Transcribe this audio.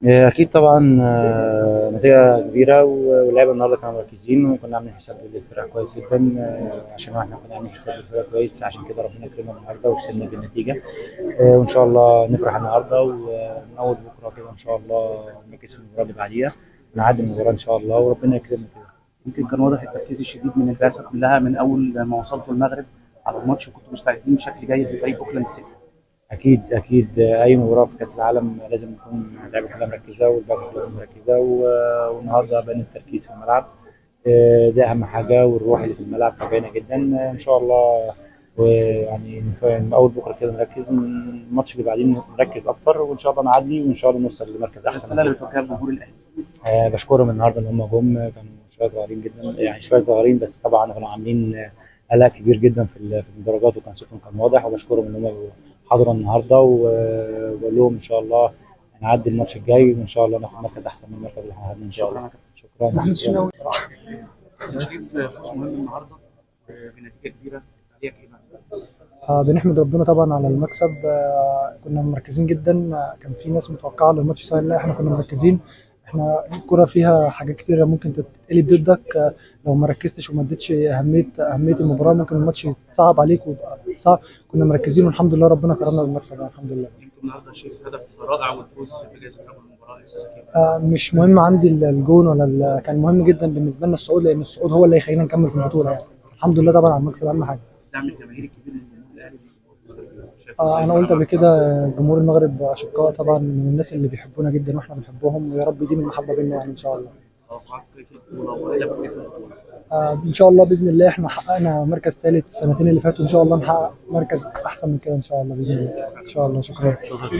أكيد طبعا، نتيجة كبيرة واللعيبة النهاردة كانوا مركزين وكنا عاملين حساب للفرقة كويس جدا، عشان احنا كنا عاملين حساب للفرقة كويس، عشان كده ربنا كرمنا النهاردة وكسبنا بالنتيجة. وإن شاء الله نفرح النهاردة ومن أول بكرة كده إن شاء الله نركز في المباراة اللي بعديها، نعدي المباراة إن شاء الله وربنا يكرمنا كده. يمكن كان واضح التركيز الشديد من البعثه كلها من اول ما وصلتوا المغرب على الماتش، وكنتوا مستعدين بشكل جيد لفريق اوكلاند سيتي. أكيد أي مباراة في كأس العالم لازم يكون اللعيبة كلها مركزة والبعثة كلها مركزة والنهاردة بان التركيز في الملعب. ده أهم حاجة، والروح اللي في الملعب كانت باينة جدا. إن شاء الله ويعني من أول بكرة كده نركز، الماتش اللي بعدين نركز أكتر وإن شاء الله نعدي وإن شاء الله نوصل لمركز أحسن الرساله من اللي كده. بتوجهها لجمهور الاهلي. بشكرهم النهارده إن هم جم، كانوا شوية صغيرين جدا، يعني شوية صغيرين بس طبعا كانوا عاملين قلق كبير جدا في المدرجات وكان صوتهم كان واضح، وبشكرهم إن هم حضروا النهارده وبقول لهم إن شاء الله نعدي الماتش الجاي وإن شاء الله ناخد مركز أحسن من المركز اللي احنا خدناه إن شاء شكرا الله. يا كابتن. شكرا. يلا. تشريف فوز مهم النهارده بنتيجه كبيره، عليك ايه بقى؟ بنحمد ربنا طبعا على المكسب. كنا مركزين جدا. كان في ناس متوقعه ان الماتش سهل، لا احنا كنا مركزين. احنا الكرة فيها حاجات كتيرة ممكن تتقلب ضدك. لو ما ركزتش وما اديتش أهمية المباراة ممكن الماتش يتصعب عليك ويبقى صعب. كنا مركزين والحمد لله ربنا كرمنا بالمكسب يعني الحمد لله. يمكن النهارده شايف هدف رائع والفوز بجائزه رجل المباراه احساسك ايه؟ مش مهم عندي الجون كان مهم جدا بالنسبة لنا الصعود، لأن الصعود هو اللي هيخلينا نكمل في البطولة يعني. الحمد لله طبعا على المكسب أهم حاجة. الدعم الجماهيري الكبير للجمهور الاهلي شايف انا قلت قبل كده جمهور المغرب اشقاء طبعا من الناس اللي بيحبونا جدا واحنا بنحبهم، ويا رب يديم المحبه بيننا يعني ان شاء الله. توقعات في البطوله وهدف في البطوله. ان شاء الله باذن الله احنا حققنا مركز ثالث السنتين اللي فاتوا، ان شاء الله نحقق مركز احسن من كده ان شاء الله باذن الله ان شاء الله. شكرا.